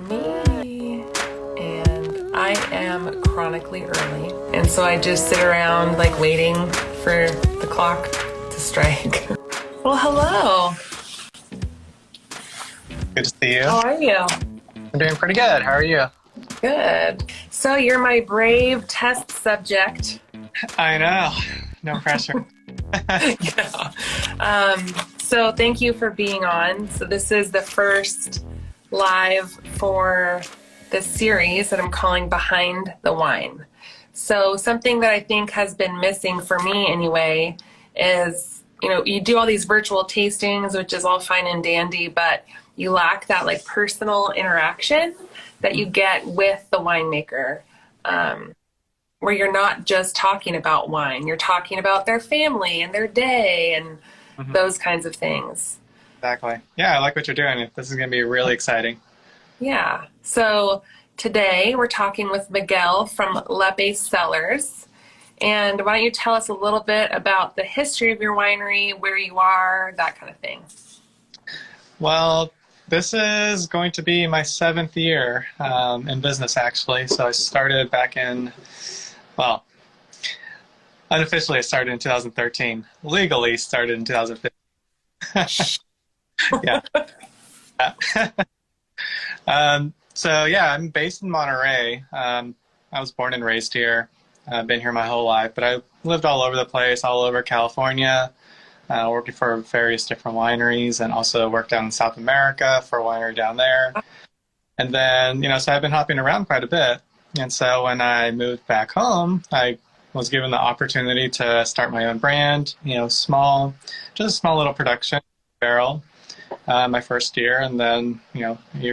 Me. And I am chronically early. And so I just sit around like waiting for the clock to strike. Well, hello. Good to see you. How are you? I'm doing pretty good. How are you? Good. So you're my brave test subject. I know. No pressure. Yeah. So thank you for being on. So this is the first live for this series that I'm calling Behind the Wine. So something that I think has been missing for me anyway is, you do all these virtual tastings, which is all fine and dandy, but you lack that like personal interaction that you get with the winemaker. Where you're not just talking about wine, you're talking about their family and their day and those kinds of things. Exactly. Yeah, I like what you're doing. This is going to be really exciting. Yeah. So today we're talking with Miguel from Lepe Cellars. And why don't you tell us a little bit about the history of your winery, where you are, that kind of thing. Well, this is going to be my 7th year in business, actually. So I started back well, unofficially I started in 2013. Legally started in 2015. Yeah. So yeah, I'm based in Monterey. I was born and raised here. I've been here my whole life, but I lived all over the place, all over California, working for various different wineries, and also worked down in South America for a winery down there. And then, so I've been hopping around quite a bit. And so when I moved back home, I was given the opportunity to start my own brand, just a small little production barrel, my first year. And then,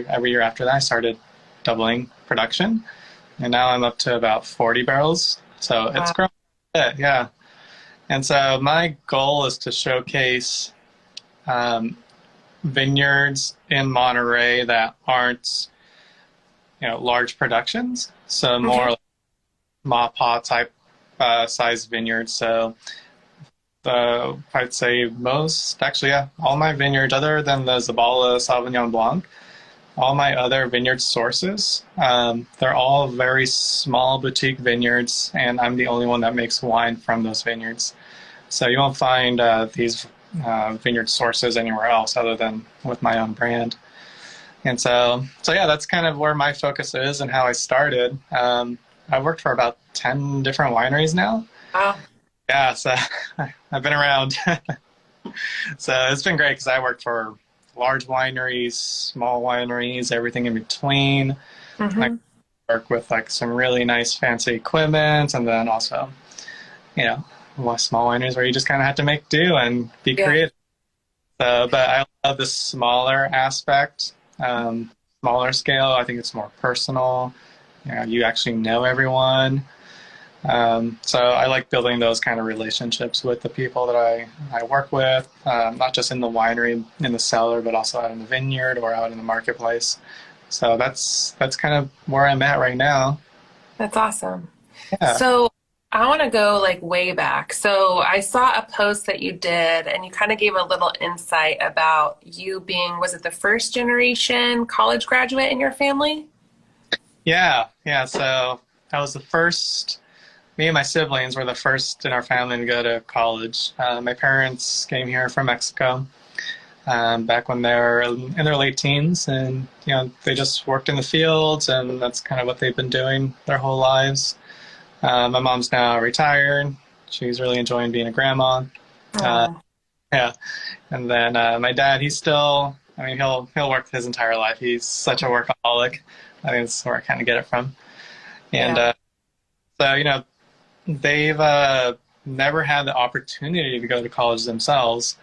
every year after that, I started doubling production. And now I'm up to about 40 barrels. So it's grown a bit, yeah. And so my goal is to showcase vineyards in Monterey that aren't, large productions. So more like ma type size vineyards. So I'd say all my vineyards, other than the Zabala Sauvignon Blanc, all my other vineyard sources, they're all very small boutique vineyards, and I'm the only one that makes wine from those vineyards. So you won't find these vineyard sources anywhere else other than with my own brand. And so yeah, that's kind of where my focus is and how I started. I've worked for about 10 different wineries now. Wow. Yeah, so I've been around. So it's been great because I worked for large wineries, small wineries, everything in between. I work with like some really nice fancy equipment, and then also, small wineries where you just kind of have to make do and be creative. So, but I love the smaller aspect, smaller scale. I think it's more personal. You actually know everyone. So I like building those kind of relationships with the people that I work with, not just in the winery, in the cellar, but also out in the vineyard or out in the marketplace. So that's kind of where I'm at right now. That's awesome. Yeah. So I want to go like way back. So I saw a post that you did, and you kind of gave a little insight about you being, was it the first generation college graduate in your family? Yeah. So I was the first. Me and my siblings were the first in our family to go to college. My parents came here from Mexico back when they were in their late teens, and they just worked in the fields, and that's kind of what they've been doing their whole lives. My mom's now retired. She's really enjoying being a grandma. Yeah, and then my dad, he'll work his entire life. He's such a workaholic. I think that's where I kind of get it from. And so they've never had the opportunity to go to college themselves.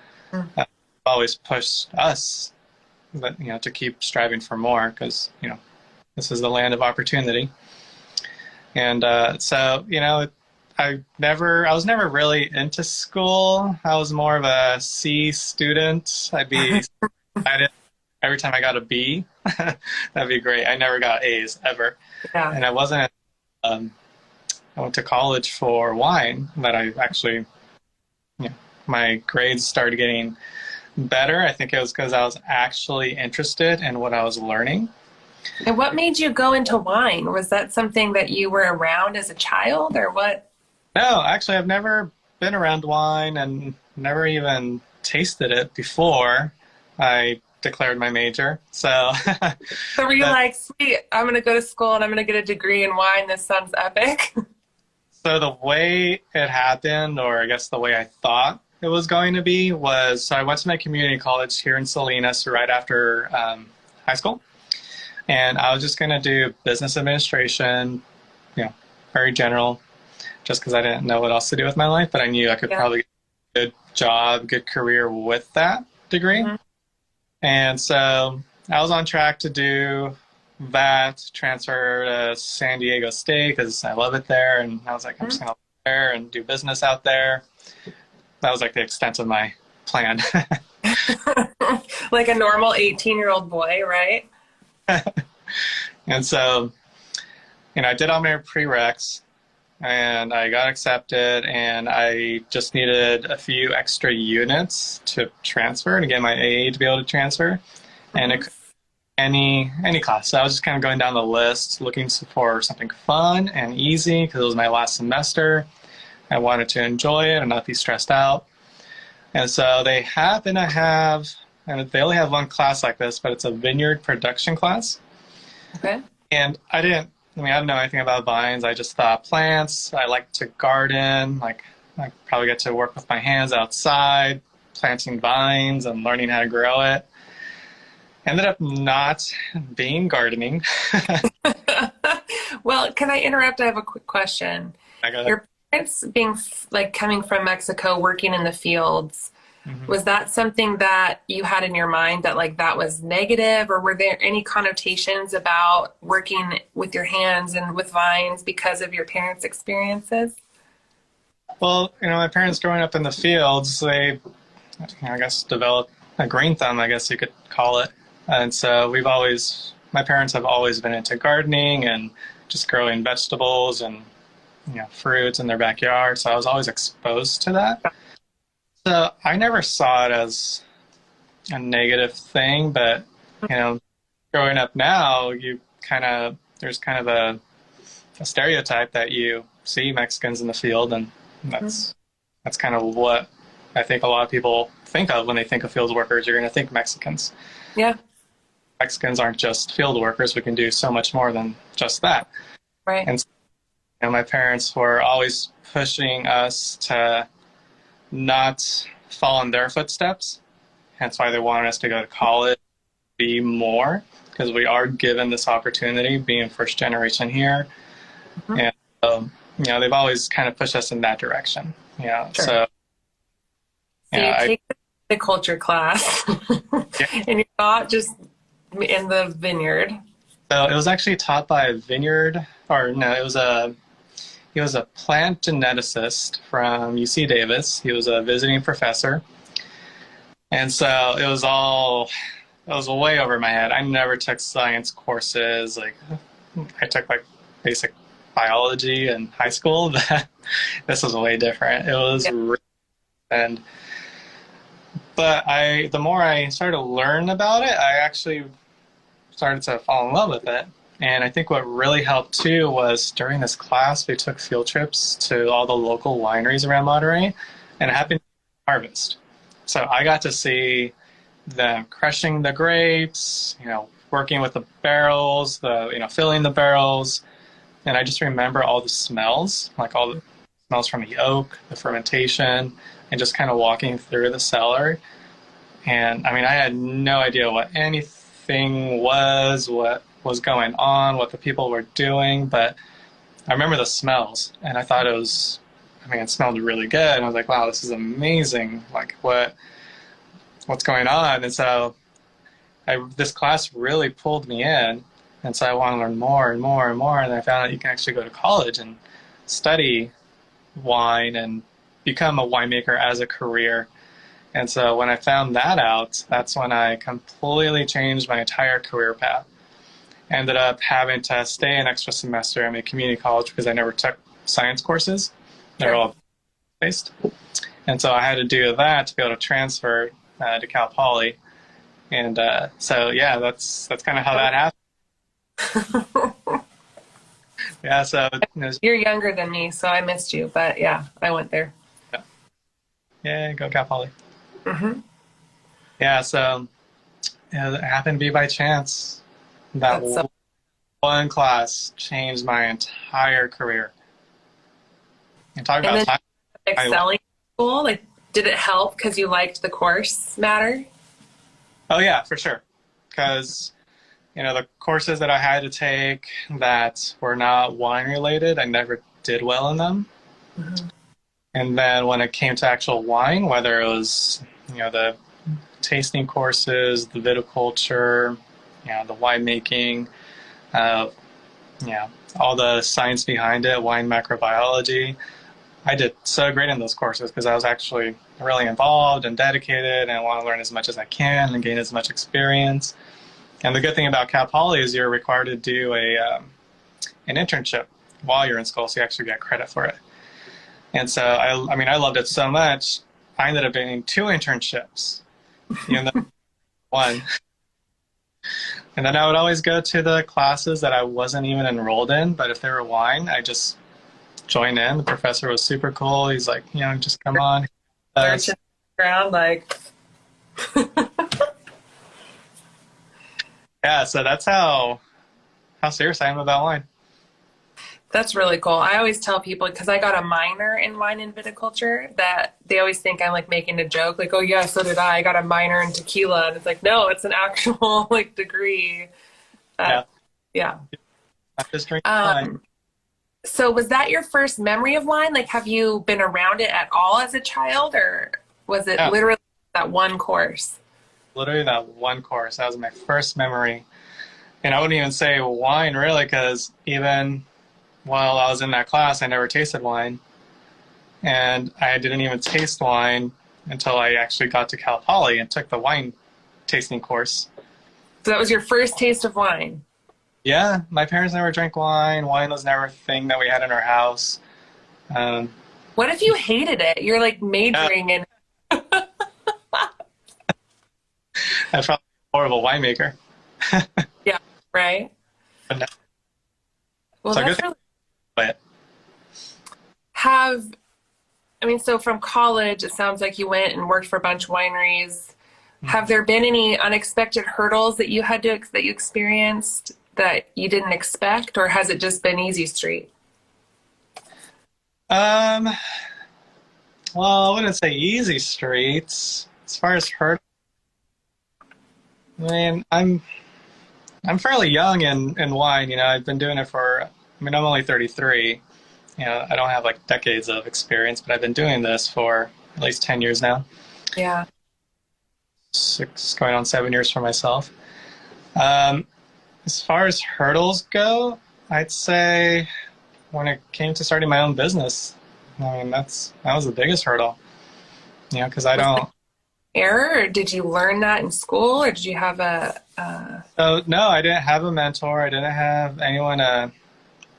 Always pushed us, to keep striving for more because, this is the land of opportunity. And so, I was never really into school. I was more of a C student. I'd be excited every time I got a B. That'd be great. I never got A's ever. Yeah. And I wasn't I went to college for wine, but I actually, my grades started getting better. I think it was because I was actually interested in what I was learning. And what made you go into wine? Was that something that you were around as a child or what? No, actually, I've never been around wine and never even tasted it before I declared my major. So, So were you that, like, sweet, I'm going to go to school and I'm going to get a degree in wine. This sounds epic. so the way it happened, or I guess the way I thought it was going to be, was so I went to my community college here in Salinas right after high school, and I was just going to do business administration, very general, just because I didn't know what else to do with my life, but I knew I could probably get a good job, good career with that degree. Mm-hmm. And so I was on track to do that, transfer to San Diego State because I love it there. And I was like, I'm just going to live there and do business out there. That was like the extent of my plan. Like a normal 18-year-old boy, right? And so, I did all my prereqs and I got accepted, and I just needed a few extra units to transfer to get my AA to be able to transfer. And it could be any class. So I was just kind of going down the list looking for something fun and easy because it was my last semester. I wanted to enjoy it and not be stressed out. And so they happen to have, and they only have one class like this, but it's a vineyard production class. Okay. And I didn't know anything about vines. I just thought plants. I like to garden. Like, I probably get to work with my hands outside, planting vines and learning how to grow it. Ended up not being gardening. Well, can I interrupt? I have a quick question. Your parents coming from Mexico, working in the fields, was that something that you had in your mind that that was negative, or were there any connotations about working with your hands and with vines because of your parents' experiences? Well, my parents growing up in the fields, they, I guess, developed a green thumb, I guess you could call it. And so my parents have always been into gardening and just growing vegetables and, fruits in their backyard. So I was always exposed to that. So I never saw it as a negative thing, but, growing up now, there's kind of a stereotype that you see Mexicans in the field, and that's kind of what I think a lot of people think of when they think of field workers. You're going to think Mexicans. Yeah. Mexicans aren't just field workers. We can do so much more than just that. Right. And my parents were always pushing us to not follow in their footsteps. Hence why they wanted us to go to college, be more, because we are given this opportunity being first generation here. And, they've always kind of pushed us in that direction. Sure. So you take the culture class and you're not just in the vineyard. So it was actually taught by a vineyard, he was a plant geneticist from UC Davis. He was a visiting professor. And so it was way over my head. I never took science courses. I took basic biology in high school. This was way different. It was but the more I started to learn about it, I actually started to fall in love with it. And I think what really helped too was during this class, we took field trips to all the local wineries around Monterey, and it happened to harvest. So I got to see them crushing the grapes, working with the barrels, filling the barrels. And I just remember all the smells, all the smells from the oak, the fermentation, and just kind of walking through the cellar. And I had no idea what anything was, what was going on, what the people were doing, but I remember the smells, and I thought it smelled really good. And I was like, wow, this is amazing. What's going on? And so this class really pulled me in. And so I want to learn more and more and more. And I found out you can actually go to college and study wine and become a winemaker as a career. And so when I found that out, that's when I completely changed my entire career path. Ended up having to stay an extra semester at my community college because I never took science courses. They're all based. And so I had to do that to be able to transfer to Cal Poly. And that's kind of how that happened. Yeah, so it was, You're younger than me, so I missed you. But yeah, I went there. yeah, go Cal Poly. Hmm. Yeah, so yeah, it happened to be by chance. That That's so. one class changed my entire career. And talk And about then time. I, excelling in school, like, did it help because you liked the course matter? oh yeah, for sure. Because the courses that I had to take that were not wine related, I never did well in them. Hmm. And then when it came to actual wine, whether it was the tasting courses, the viticulture, the winemaking, uh, all the science behind it, wine microbiology, I did so great in those courses because I was actually really involved and dedicated and want to learn as much as I can and gain as much experience. And the good thing about Cal Poly is you're required to do an internship while you're in school, so you actually get credit for it. And so I mean, I loved it so much, I ended up doing 2 internships, even though one. And then I would always go to the classes that I wasn't even enrolled in, but if they were wine, I just join in. The professor was super cool. He's like, just come on. Searching around, like, Yeah, so that's how serious I am about wine. that's really cool. I always tell people because I got a minor in wine and viticulture that they always think I'm like making a joke, like, "Oh yeah, so did I. I got a minor in tequila," and it's like, no, it's an actual like degree. Yeah, Yeah. I just drink wine. So was that your first memory of wine? Like, have you been around it at all as a child, or was it Yeah, literally that one course? literally that one course. That was my first memory. And I wouldn't even say wine really, because even while I was in that class, I never tasted wine. And I didn't even taste wine until I actually got to Cal Poly and took the wine tasting course. So that was your first taste of wine. Yeah, my parents never drank wine. Wine was never a thing that we had in our house. Um, What if you hated it? You're like yeah, majoring in. I'm probably a horrible winemaker. Yeah, right? But no, Well, so good that's thing really about it. have. I mean, so from college, it sounds like you went and worked for a bunch of wineries. Have there been any unexpected hurdles that you had to that you experienced that you didn't expect, or has it just been easy street? Um, well, I wouldn't say easy streets. As far as hurt, I mean, I'm fairly young in wine. I've been doing it for. I mean, I'm only 33. I don't have like decades of experience, but I've been doing this for at least 10 years now. Yeah. 6 going on 7 years for myself. Um, as far as hurdles go, I'd say when it came to starting my own business, I mean, that was the biggest hurdle. Because I Was it don't. error, or did you learn that in school, or did you have So no, I didn't have a mentor. I didn't have anyone to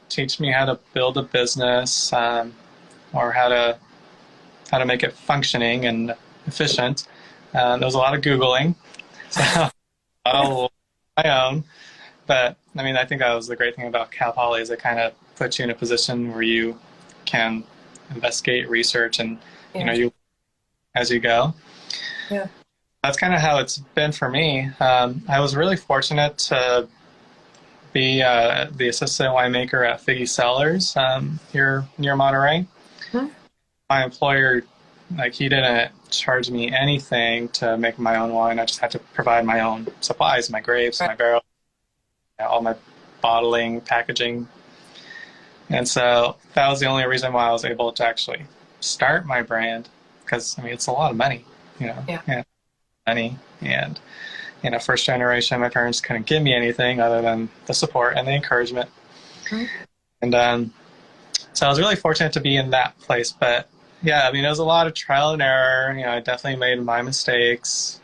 teach me how to build a business, or how to make it functioning and efficient. There was a lot of Googling, so a lot of my own. But I mean, I think that was the great thing about Cal Poly is it kind of puts you in a position where you can investigate, research, and yeah, you as you go. yeah. That's kind of how it's been for me. I was really fortunate to be the assistant winemaker at Lepe Cellars here near Monterey. Hmm. My employer, like, he didn't charge me anything to make my own wine. I just had to provide my own supplies, my grapes, Right. my barrel, all my bottling, packaging. And so that was the only reason why I was able to actually start my brand, because I mean it's a lot of money, Yeah. and money, and first generation, my parents couldn't give me anything other than the support and the encouragement. Hmm. And so I was really fortunate to be in that place. But yeah, I mean, it was a lot of trial and error. I definitely made my mistakes.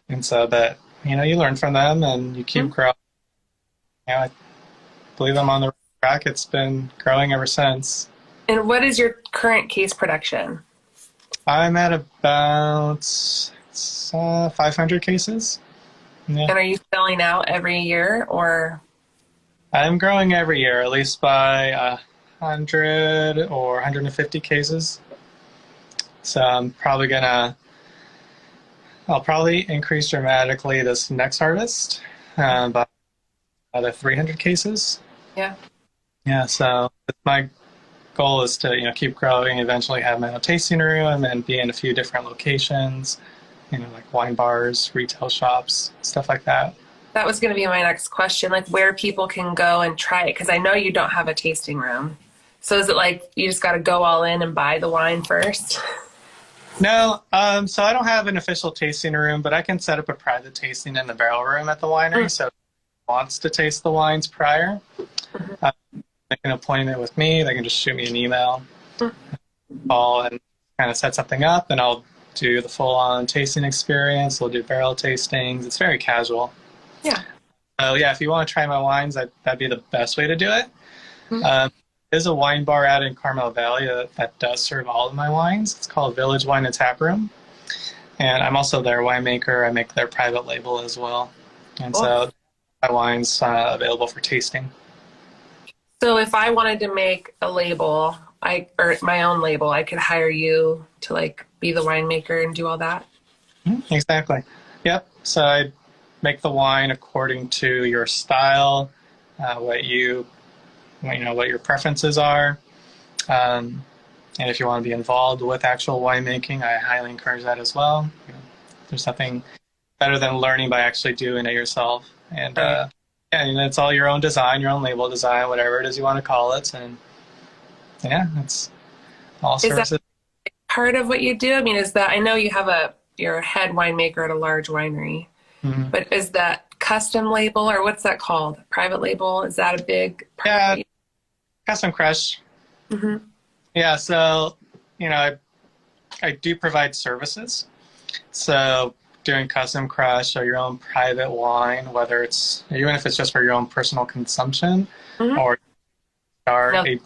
And so that, you learn from them and you keep Hmm. growing. I believe I'm on the right track. It's been growing ever since. And what is your current case production? I'm at about 500 cases. Yeah. And are you selling out every year or? I'm growing every year, at least by 100 or 150 cases. So I'll probably increase dramatically this next harvest by another 300 cases. Yeah. Yeah, so my goal is to keep growing, eventually have my own tasting room and be in a few different locations, like wine bars, retail shops, stuff like that. That was going to be my next question, like where people can go and try it, because I know you don't have a tasting room. So is it like you just got to go all in and buy the wine first? No, so I don't have an official tasting room, but I can set up a private tasting in the barrel room at the winery. So if anyone wants to taste the wines prior, make an appointment with me. They can just shoot me an email, call, and kind of set something up, and I'll do the full-on tasting experience. We'll do barrel tastings. It's very casual. Yeah. So yeah, if you want to try my wines, that'd be the best way to do it. There's a wine bar out in Carmel Valley that does serve all of my wines. It's called Village Wine and Tap Room. And I'm also their winemaker. I make their private label as well. And so my wine's available for tasting. So if I wanted to make a label, or my own label, I could hire you to like be the winemaker and do all that? Exactly. Yep. So I make the wine according to your style, what your preferences are. And if you want to be involved with actual winemaking, I highly encourage that as well. There's nothing better than learning by actually doing it yourself. And it's all your own design, your own label design, whatever it is you want to call it. And yeah, it's all services. Is that part of what you do? I mean, I know you're a head winemaker at a large winery, but is that custom label, or what's that called? Private label? Is that a big part? Yeah, custom crush. Yeah, so I do provide services. So doing custom crush or your own private wine, even if it's just for your own personal consumption, or makes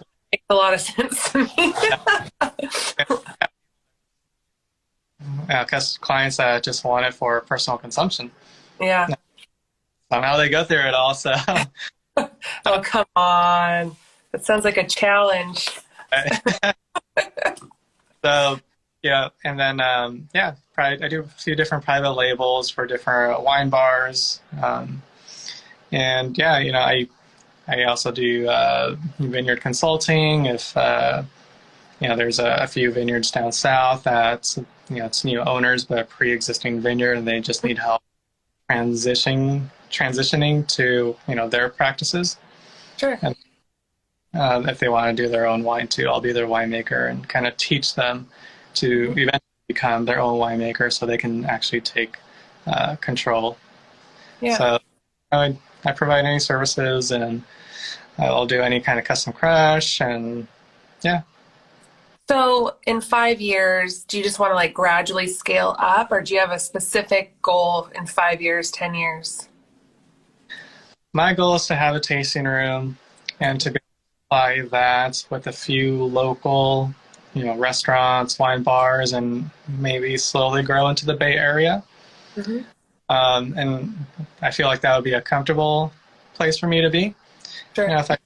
a lot of sense to me. Because clients just want it for personal consumption. Yeah. Somehow they go through it all. So. Oh, come on. That sounds like a challenge. So, yeah. And then, I do a few different private labels for different wine bars. I also do vineyard consulting. If, there's a few vineyards down south that, it's new owners, but a pre-existing vineyard, and they just need help transitioning to, their practices. Sure. And if they want to do their own wine too, I'll be their winemaker and kind of teach them to eventually become their own winemaker so they can actually take control. Yeah. So I provide any services, and I'll do any kind of custom crush, and yeah. So in 5 years, do you just want to like gradually scale up, or do you have a specific goal in 5 years, 10 years? My goal is to have a tasting room and to apply that with a few local, restaurants, wine bars, and maybe slowly grow into the Bay Area. And I feel like that would be a comfortable place for me to be. Sure. If I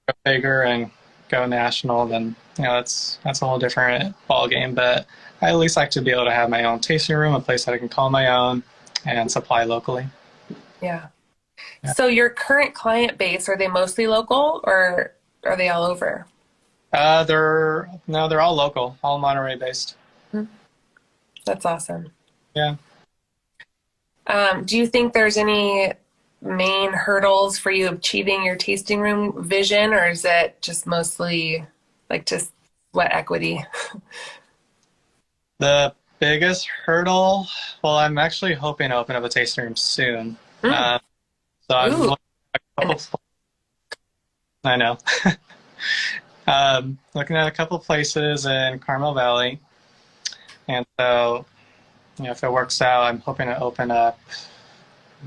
go bigger and go national, then that's a whole different ball game. But I at least like to be able to have my own tasting room, a place that I can call my own and supply locally. Yeah. So your current client base, are they mostly local, or are they all over? They're all local, all Monterey based. That's awesome. Yeah. Do you think there's any main hurdles for you achieving your tasting room vision, or is it just mostly like just sweat equity? The biggest hurdle, well, I'm actually hoping to open up a tasting room soon. So I'm looking at a couple. I know. Looking at a couple places in Carmel Valley, and so if it works out, I'm hoping to open up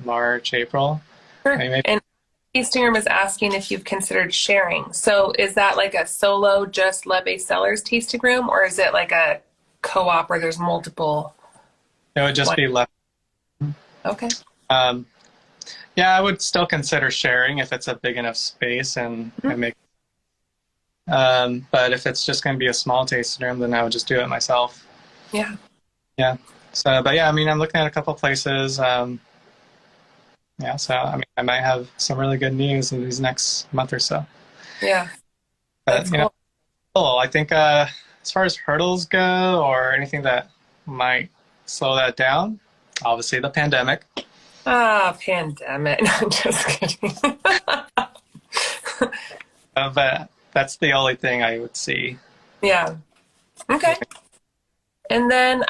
March, April. Sure. Maybe. And tasting room is asking if you've considered sharing. So is that like a solo, just Lepe Cellars tasting room, or is it like a co-op where there's multiple? It would just be Lepe. Okay. Yeah, I would still consider sharing if it's a big enough space and make. But if it's just going to be a small tasting room, then I would just do it myself. Yeah. Yeah. So, but yeah, I mean, I'm looking at a couple places. Yeah, so I mean, I might have some really good news in these next month or so. Yeah. But That's cool. cool. I think as far as hurdles go, or anything that might slow that down, obviously the pandemic. Ah, pandemic. No, I'm just kidding. But that's the only thing I would see. Yeah. Okay. And then,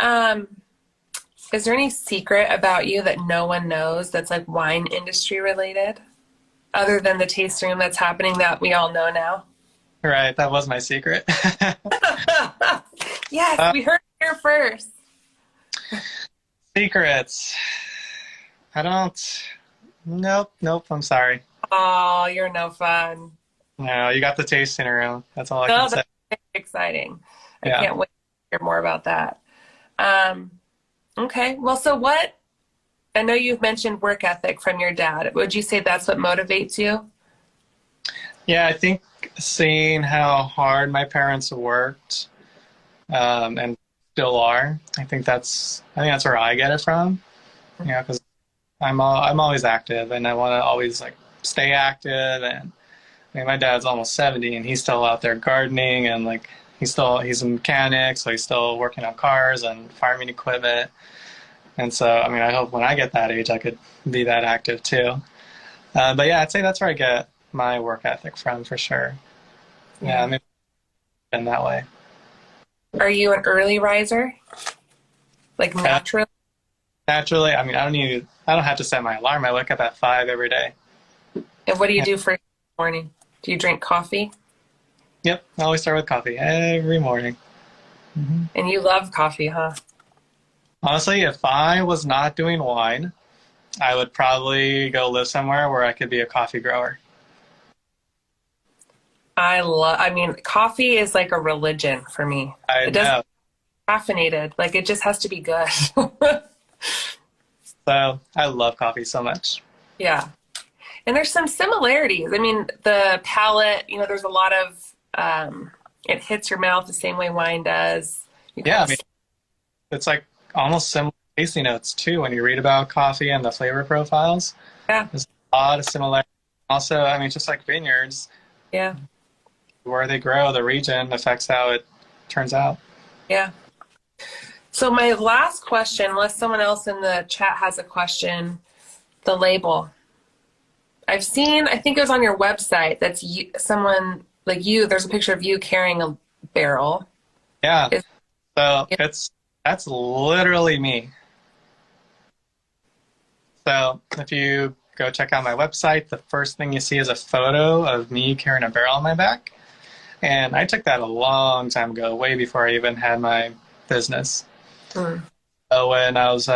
is there any secret about you that no one knows that's like wine industry related, other than the tasting room that's happening that we all know now? Right, that was my secret. Yes, we heard it here first. Secrets. I don't. Nope. I'm sorry. Oh, you're no fun. No, you got the tasting room. That's all I No, can say. that's very exciting. I Yeah. can't wait to hear more about that. Okay. Well, so I know you've mentioned work ethic from your dad. Would you say that's what motivates you? Yeah, I think seeing how hard my parents worked, and still are, I think that's where I get it from. You know, because I'm always active, and I want to always like stay active. And I mean, my dad's almost 70, and he's still out there gardening, and like he's a mechanic, so he's still working on cars and farming equipment. And so, I mean, I hope when I get that age, I could be that active too. But yeah, I'd say that's where I get my work ethic from for sure. Yeah, maybe in that way. Are you an early riser? Like naturally? Naturally, I mean, I don't have to set my alarm. I wake up at 5 every day. And what do you do for morning? Do you drink coffee? Yep, I always start with coffee every morning. Mm-hmm. And you love coffee, huh? Honestly, if I was not doing wine, I would probably go live somewhere where I could be a coffee grower. I mean, coffee is like a religion for me. I know. Caffeinated. Like it just has to be good. So I love coffee so much. Yeah. And there's some similarities. I mean, the palate, there's a lot of, it hits your mouth the same way wine does. Yeah, I mean, it's like almost similar tasting notes too when you read about coffee and the flavor profiles. Yeah. There's a lot of similarities. Also, I mean, just like vineyards. Yeah. Where they grow, the region affects how it turns out. Yeah. So my last question, unless someone else in the chat has a question, the label. I've seen, I think it was on your website, that's someone like you, there's a picture of you carrying a barrel. Yeah. That's literally me. So if you go check out my website, the first thing you see is a photo of me carrying a barrel on my back. And I took that a long time ago, way before I even had my business. So when I was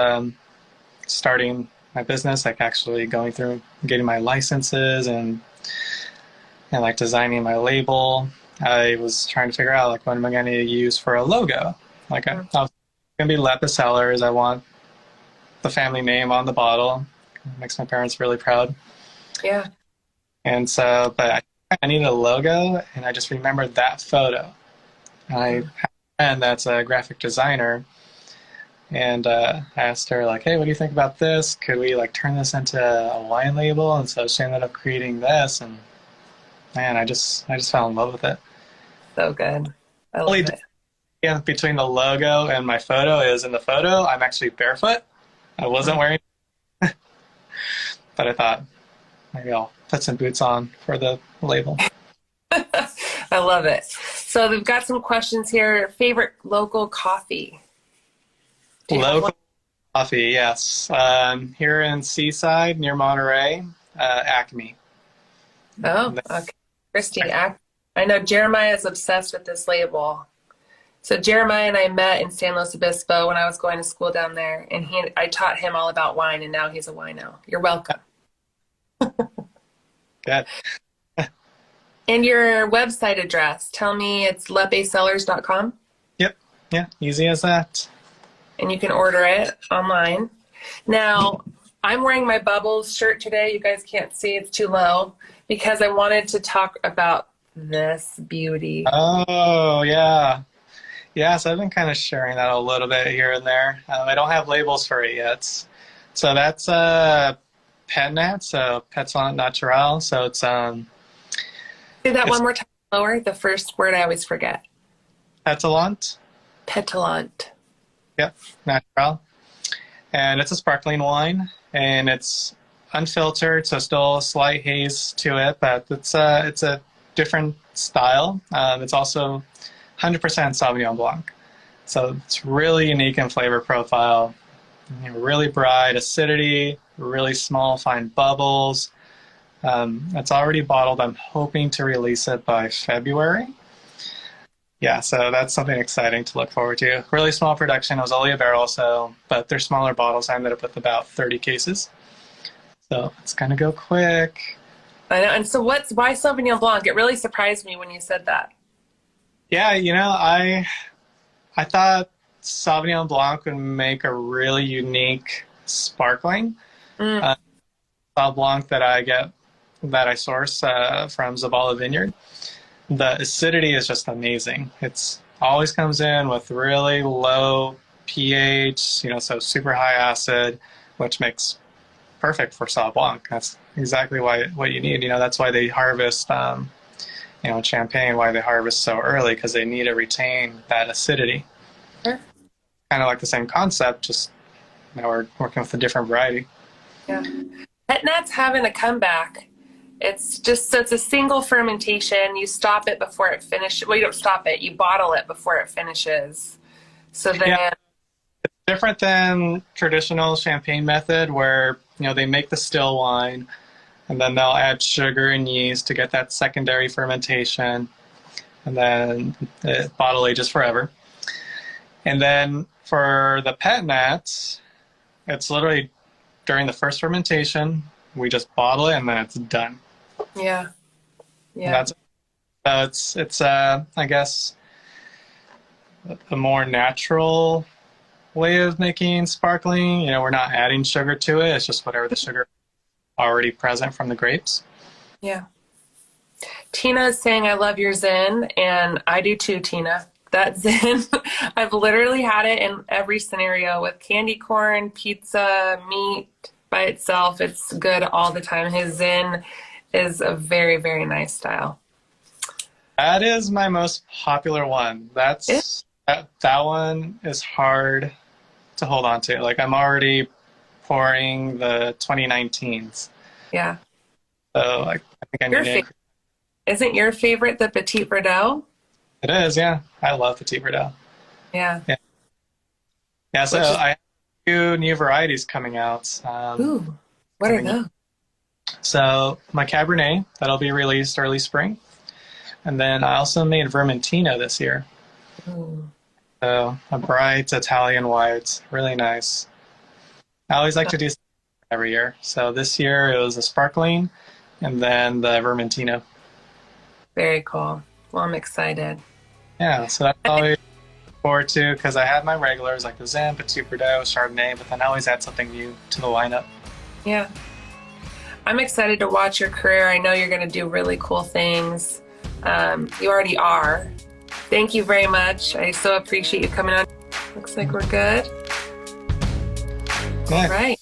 starting my business, like actually going through getting my licenses and like designing my label, I was trying to figure out like what am I going to use for a logo. Like I was going to be Lepe Cellars. I want the family name on the bottle. It makes my parents really proud. Yeah. And so, but I needed a logo, and I just remembered that photo. And I had a friend that's a graphic designer, and I asked her like, "Hey, what do you think about this? Could we like turn this into a wine label?" And so she ended up creating this, and man, I just fell in love with it. So good. I love it. Yeah, between the logo and my photo is in the photo, I'm actually barefoot. I wasn't wearing, but I thought maybe I'll put some boots on for the label. I love it. So we've got some questions here. Favorite local coffee? Local coffee, yes. Here in Seaside, near Monterey, Acme. Oh, okay. Christy, I know Jeremiah is obsessed with this label. So Jeremiah and I met in San Luis Obispo when I was going to school down there, and I taught him all about wine, and now he's a wino. You're welcome. Good. And your website address, tell me it's lepecellars.com? Yep. Yeah, easy as that. And you can order it online. Now, I'm wearing my Bubbles shirt today. You guys can't see, it's too low, because I wanted to talk about this beauty. Oh, yeah. Yeah, so I've been kind of sharing that a little bit here and there. I don't have labels for it yet. So that's pet nat, so Pétillant naturel. So it's Say that one more time lower. The first word I always forget. Pétillant. Pétillant. Yep, naturel. And it's a sparkling wine, and it's unfiltered, so still a slight haze to it, but it's a different style. It's also 100% Sauvignon Blanc. So it's really unique in flavor profile. Really bright acidity, really small, fine bubbles. It's already bottled. I'm hoping to release it by February. Yeah, so that's something exciting to look forward to. Really small production. It was only a barrel, but they're smaller bottles. I ended up with about 30 cases. So it's going to go quick. I know. And so why Sauvignon Blanc? It really surprised me when you said that. Yeah, I thought Sauvignon Blanc would make a really unique sparkling. Sauvignon Blanc that I source from Zavala Vineyard. The acidity is just amazing. It's always comes in with really low pH, so super high acid, which makes perfect for Sauv Blanc. That's exactly what you need. That's why they harvest, Champagne, why they harvest so early, because they need to retain that acidity. Sure. Kind of like the same concept, just we're working with a different variety. Yeah. Pet Nat's having a comeback. It's a single fermentation. You stop it before it finishes. Well, you don't stop it. You bottle it before it finishes. So then... Yeah. It's different than traditional champagne method where, they make the still wine and then they'll add sugar and yeast to get that secondary fermentation. And then the bottle ages forever. And then for the Pet Nat, it's literally during the first fermentation, we just bottle it and then it's done. Yeah. Yeah. It's I guess a more natural way of making sparkling. We're not adding sugar to it. It's just whatever the sugar already present from the grapes. Yeah. Tina is saying, I love your Zen, and I do too, Tina. That Zen, I've literally had it in every scenario with candy corn, pizza, meat by itself. It's good all the time. His Zen is a very, very nice style. That is my most popular one. That one is hard to hold on to. Like, I'm already pouring the 2019s. Yeah. So I think I need to... Isn't your favorite the Petit Verdot? It is, yeah. I love Petit Verdot. Yeah. Yeah, so I have 2 new varieties coming out. Ooh, what are those? So my Cabernet, that'll be released early spring. And then I also made Vermentino this year. Ooh. So a bright Italian white, really nice. I always like to do every year. So this year it was a sparkling and then the Vermentino. Very cool. Well, I'm excited. Yeah, so that's always forward to, because I have my regulars like the Zen, Petit Verdot, Chardonnay, but then I always add something new to the lineup. Yeah. I'm excited to watch your career. I know you're going to do really cool things. You already are. Thank you very much. I so appreciate you coming on. Looks like we're good. Yeah. All right.